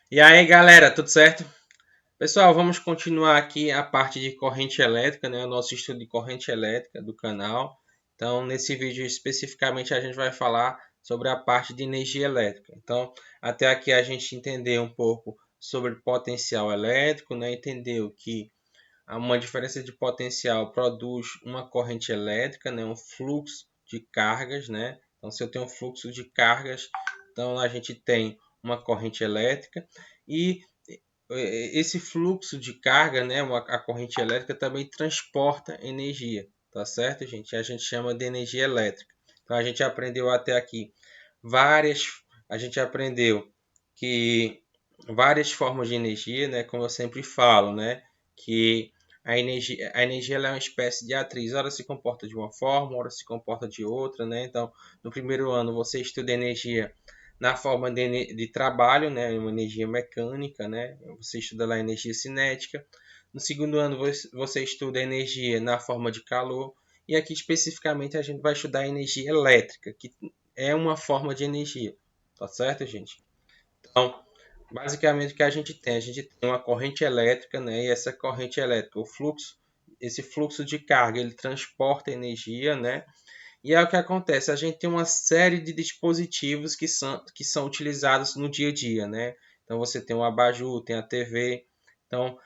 E aí, galera, tudo certo? Pessoal, vamos continuar aqui a parte de corrente elétrica, né? O nosso estudo de corrente elétrica do canal. Então, nesse vídeo especificamente a gente vai falar sobre a parte de energia elétrica. Então, até aqui a gente entendeu um pouco sobre potencial elétrico, né? Entendeu que uma diferença de potencial produz uma corrente elétrica, né? Um fluxo de cargas, né? Então, se eu tenho um fluxo de cargas, então a gente tem uma corrente elétrica e esse fluxo de carga, né, a corrente elétrica também transporta energia, tá certo, gente? A gente chama de energia elétrica. Então a gente aprendeu até aqui várias, a gente aprendeu que várias formas de energia, né, como eu sempre falo, né, que a energia ela é uma espécie de atriz, ora se comporta de uma forma, ora se comporta de outra, né? Então, no primeiro ano você estuda energia na forma de trabalho, né, uma energia mecânica, né, você estuda lá energia cinética. No segundo ano você estuda energia na forma de calor e aqui especificamente a gente vai estudar energia elétrica, que é uma forma de energia, tá certo, gente? Então, basicamente o que a gente tem? A gente tem uma corrente elétrica, né, e essa corrente elétrica, esse fluxo de carga, ele transporta energia, né, e é o que acontece, a gente tem uma série de dispositivos que são utilizados no dia a dia, né? Então você tem o abajur, tem a TV. Então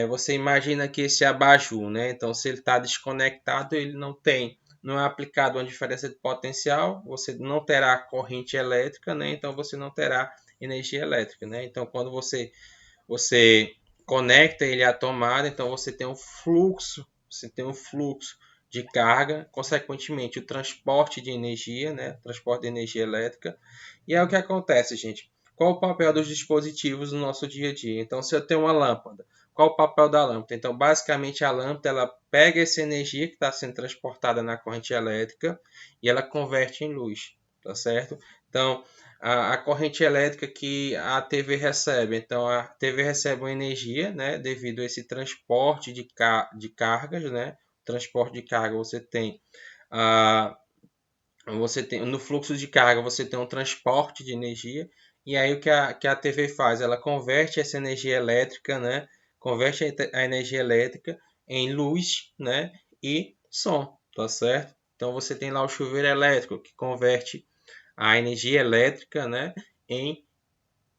você imagina que esse abajur, né? Então se ele está desconectado, ele não é aplicado uma diferença de potencial, você não terá corrente elétrica, né? Então você não terá energia elétrica, né? Então quando você conecta ele à tomada, então você tem um fluxo de carga, consequentemente o transporte de energia, né, transporte de energia elétrica. E é o que acontece, gente. Qual o papel dos dispositivos no nosso dia a dia? Então, se eu tenho uma lâmpada, qual o papel da lâmpada? Então, basicamente, a lâmpada ela pega essa energia que está sendo transportada na corrente elétrica e ela converte em luz, tá certo? Então, a corrente elétrica que a TV recebe. Então, a TV recebe uma energia, né, devido a esse transporte de cargas, né? Transporte de carga a, você tem no fluxo de carga você tem um transporte de energia e aí o que a TV faz? Ela converte essa energia elétrica, né? Converte a energia elétrica em luz, né? E som, tá certo? Então você tem lá o chuveiro elétrico que converte a energia elétrica, né, em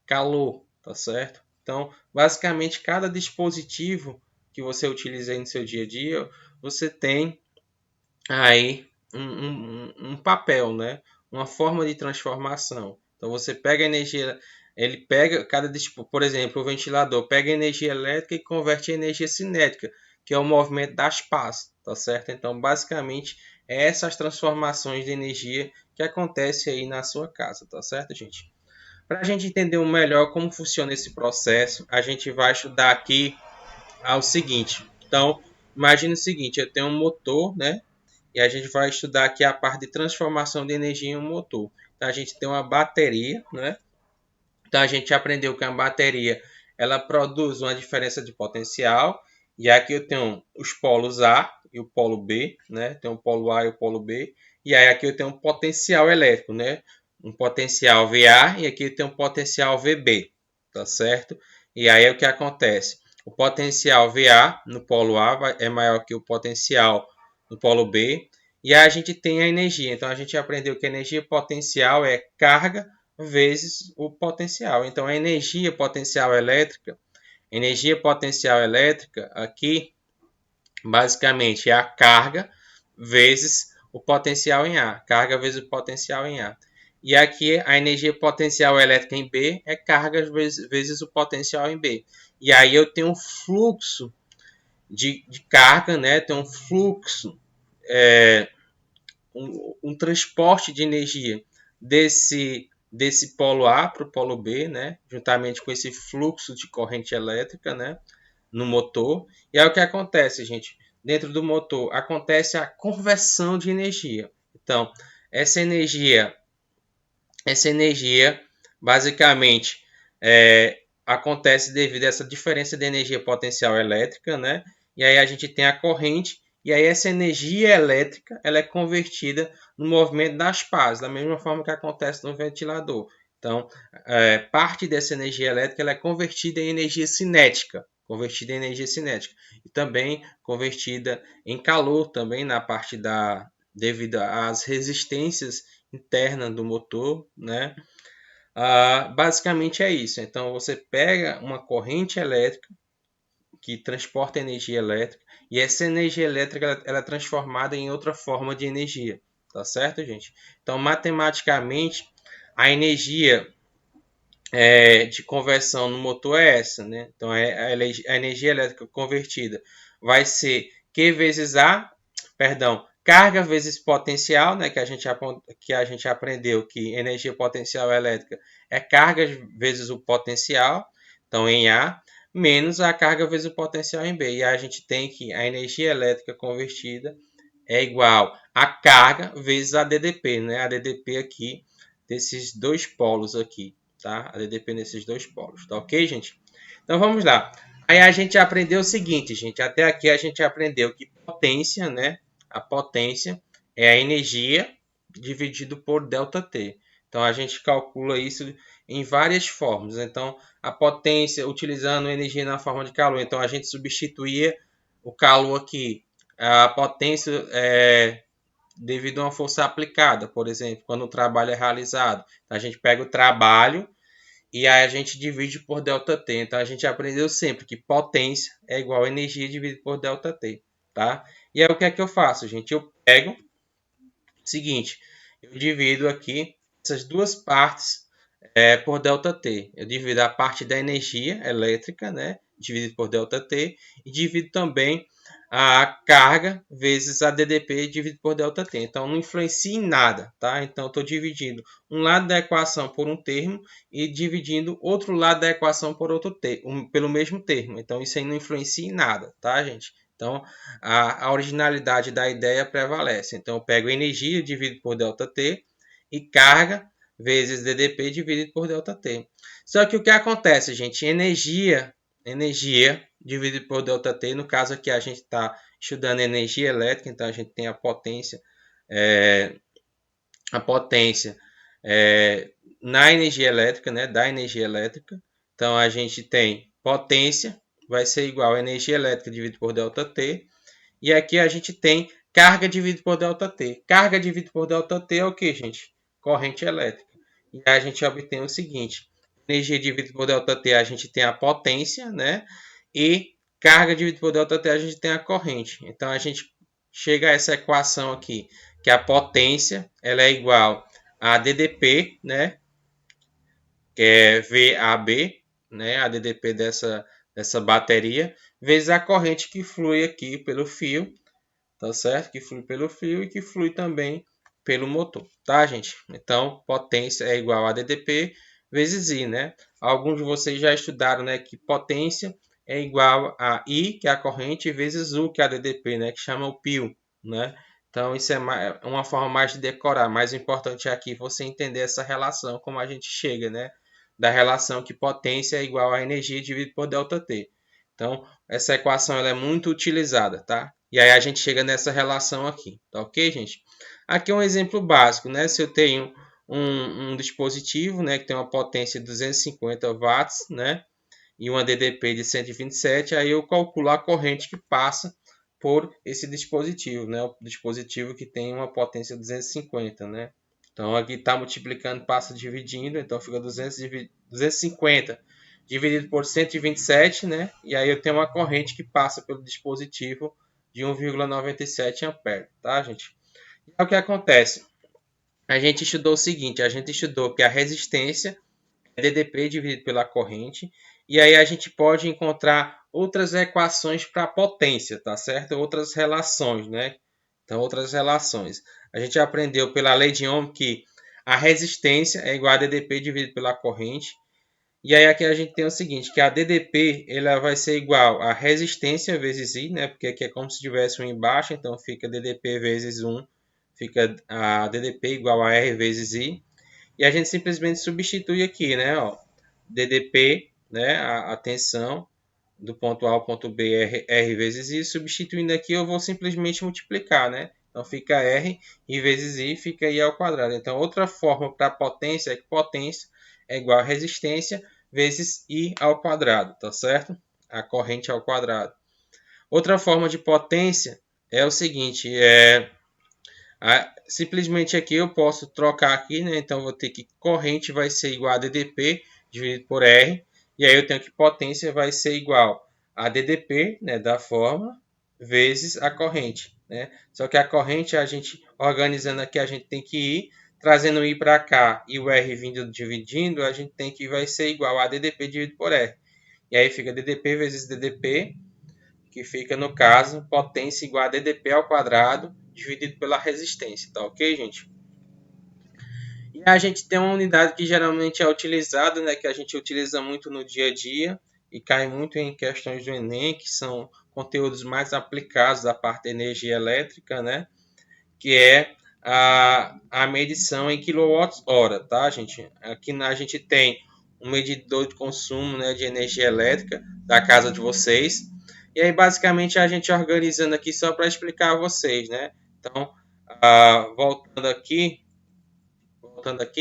calor, tá certo? Então, basicamente, cada dispositivo que você utiliza aí no seu dia a dia, você tem aí um papel, né? Uma forma de transformação. Então, você pega a energia, ele pega por exemplo, o ventilador pega a energia elétrica e converte em energia cinética, que é o movimento das pás, tá certo? Então, basicamente, é essas transformações de energia que acontece aí na sua casa, tá certo, gente? Para a gente entender melhor como funciona esse processo, a gente vai estudar aqui o seguinte. Então, imagine o seguinte: eu tenho um motor, né? E a gente vai estudar aqui a parte de transformação de energia em um motor. Então, a gente tem uma bateria, né? Então, a gente aprendeu que a bateria ela produz uma diferença de potencial. E aqui eu tenho os polos A e o polo B, né? Tem o polo A e o polo B. E aí aqui eu tenho um potencial elétrico, né? Um potencial VA e aqui eu tenho um potencial VB, tá certo? E aí é o que acontece. O potencial VA no polo A é maior que o potencial no polo B. E aí a gente tem a energia. Então a gente aprendeu que a energia potencial é carga vezes o potencial. Então, a energia potencial elétrica aqui, basicamente, é a carga vezes o potencial em A. Carga vezes o potencial em A. E aqui, a energia potencial elétrica em B é carga vezes o potencial em B. E aí eu tenho um fluxo de carga, né? Tem um fluxo, um transporte de energia desse polo A para o polo B, né, juntamente com esse fluxo de corrente elétrica, né, no motor. E aí o que acontece, gente? Dentro do motor acontece a conversão de energia. Então, essa energia, essa energia basicamente acontece devido a essa diferença de energia potencial elétrica, né? E aí a gente tem a corrente e aí essa energia elétrica ela é convertida no movimento das pás, da mesma forma que acontece no ventilador. Então, parte dessa energia elétrica ela é convertida em energia cinética, e também convertida em calor também na parte devido às resistências internas do motor, né? Basicamente é isso. Então você pega uma corrente elétrica que transporta energia elétrica e essa energia elétrica ela é transformada em outra forma de energia, tá certo, gente? Então matematicamente a energia de conversão no motor é essa, né? Então a energia elétrica convertida vai ser Q vezes A, perdão, carga vezes potencial, né? Que a gente aprendeu que energia potencial elétrica é carga vezes o potencial, então em A, menos a carga vezes o potencial em B. E a gente tem que a energia elétrica convertida é igual a carga vezes a DDP, né? A DDP aqui desses dois polos aqui, tá? A DDP nesses dois polos, tá ok, gente? Então vamos lá. Aí a gente aprendeu o seguinte, gente. Até aqui a gente aprendeu que potência, né? A potência é a energia dividido por ΔT. Então a gente calcula isso em várias formas. Então a potência utilizando energia na forma de calor. Então a gente substituía o calor aqui, a potência devido a uma força aplicada, por exemplo, quando o trabalho é realizado. A gente pega o trabalho e aí a gente divide por ΔT. Então a gente aprendeu sempre que potência é igual a energia dividido por ΔT, tá? E aí o que é que eu faço, gente? Eu pego o seguinte, eu divido aqui essas duas partes por ΔT. Eu divido a parte da energia elétrica, né? Dividido por ΔT, e divido também a carga vezes a DDP dividido por ΔT. Então não influencia em nada, tá? Então estou dividindo um lado da equação por um termo e dividindo outro lado da equação por outro termo, pelo mesmo termo. Então isso aí não influencia em nada, tá, gente? Então a originalidade da ideia prevalece. Então eu pego energia dividido por ΔT e carga vezes DDP dividido por ΔT. Só que o que acontece, gente? Energia dividido por ΔT. No caso aqui a gente está estudando energia elétrica, então a gente tem a potência, é, a potência na energia elétrica, né? Da energia elétrica. Então a gente tem potência vai ser igual a energia elétrica dividido por ΔT. E aqui a gente tem carga dividido por ΔT. Carga dividido por ΔT é o que, gente? Corrente elétrica. E aí a gente obtém o seguinte: energia dividida por ΔT a gente tem a potência, né? E carga dividida por ΔT a gente tem a corrente. Então a gente chega a essa equação aqui, que a potência ela é igual a DDP, né? Que é VAB, né? A DDP dessa bateria, vezes a corrente que flui aqui pelo fio, tá certo? Que flui pelo fio e que flui também pelo motor, tá, gente? Então, potência é igual a DDP vezes I, né? Alguns de vocês já estudaram, né, que potência é igual a I, que é a corrente, vezes U, que é a DDP, né, que chama o pio, né? Então, isso é uma forma mais de decorar. Mais importante é aqui você entender essa relação, como a gente chega, né? Da relação que potência é igual a energia dividido por ΔT. Então, essa equação ela é muito utilizada, tá? E aí a gente chega nessa relação aqui, tá ok, gente? Aqui é um exemplo básico, né? Se eu tenho um dispositivo, né, que tem uma potência de 250 watts, né, e uma DDP de 127, aí eu calculo a corrente que passa por esse dispositivo, né? O dispositivo que tem uma potência de 250, né? Então aqui está multiplicando, passa dividindo, então fica 250 dividido por 127, né? E aí eu tenho uma corrente que passa pelo dispositivo de 1,97 ampere, tá, gente? E aí o que acontece? A gente estudou o seguinte, a gente estudou que a resistência é DDP dividido pela corrente, e aí a gente pode encontrar outras equações para potência, tá certo? Outras relações, né? Então, outras relações. A gente aprendeu pela lei de Ohm que a resistência é igual a DDP dividido pela corrente. E aí aqui a gente tem o seguinte, que a DDP ela vai ser igual a resistência vezes I, né? Porque aqui é como se tivesse um embaixo, então fica DDP vezes 1, fica a DDP igual a R vezes I. E a gente simplesmente substitui aqui, né? Ó, DDP, né? A tensão do ponto A ao ponto B R vezes I. Substituindo aqui eu vou simplesmente multiplicar, né? Então fica R, I vezes I, fica I ao quadrado. Então outra forma para potência é que potência é igual a resistência vezes I ao quadrado, tá certo? A corrente ao quadrado. Outra forma de potência é o seguinte, simplesmente aqui eu posso trocar aqui, né? Então vou ter que corrente vai ser igual a DDP dividido por R, e aí eu tenho que potência vai ser igual a DDP, né, da forma, vezes a corrente, né? Só que a corrente, a gente organizando aqui, a gente tem que ir trazendo o I para cá e o R vindo dividindo, a gente tem que vai ser igual a DDP dividido por R. E aí fica DDP vezes DDP, que fica, no caso, potência igual a DDP ao quadrado dividido pela resistência, tá ok, gente? E a gente tem uma unidade que geralmente é utilizada, né, que a gente utiliza muito no dia a dia e cai muito em questões do Enem, que são conteúdos mais aplicados da parte de energia elétrica, né, que é a medição em kWh, tá, gente? Aqui a gente tem um medidor de consumo, né, de energia elétrica da casa de vocês. E aí, basicamente, a gente organizando aqui só para explicar a vocês, né? Então, voltando aqui,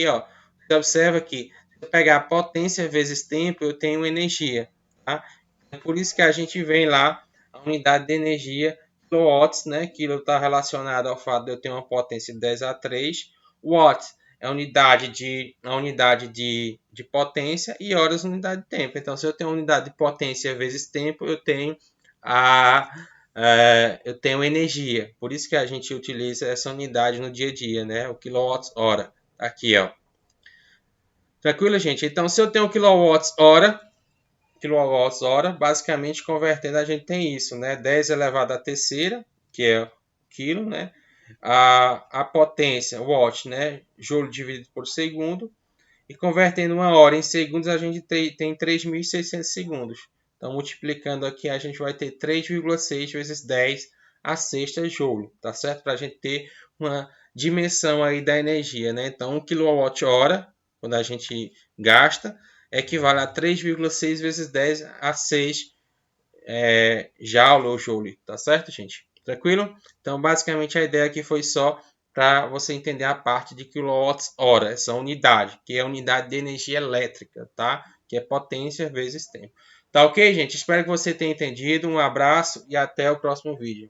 ó, você observa que se eu pegar a potência vezes tempo, eu tenho energia, tá? É por isso que a gente vem lá a unidade de energia kilowatts, né? Quilo está relacionado ao fato de eu ter uma potência de 10 a 3. Watts é a unidade de potência e horas unidade de tempo. Então, se eu tenho a unidade de potência vezes tempo, eu tenho energia. Por isso que a gente utiliza essa unidade no dia a dia, né? O quilowatts-hora. Aqui, ó. Tranquilo, gente? Então, se eu tenho quilowatts-hora, basicamente convertendo, a gente tem isso, né? 10 elevado à terceira, que é o quilo, né? A potência, watt, né? Joule dividido por segundo. E convertendo uma hora em segundos, a gente tem 3.600 segundos. Então, multiplicando aqui, a gente vai ter 3,6 vezes 10 a sexta joule, tá certo? Para a gente ter uma dimensão aí da energia, né? Então, 1 kWh, quando a gente gasta, equivale a 3,6 vezes 10 a 6 joule ou joule, tá certo, gente? Tranquilo? Então, basicamente, a ideia aqui foi só para você entender a parte de quilowatts-hora, essa unidade, que é a unidade de energia elétrica, tá? Que é potência vezes tempo. Tá ok, gente? Espero que você tenha entendido. Um abraço e até o próximo vídeo.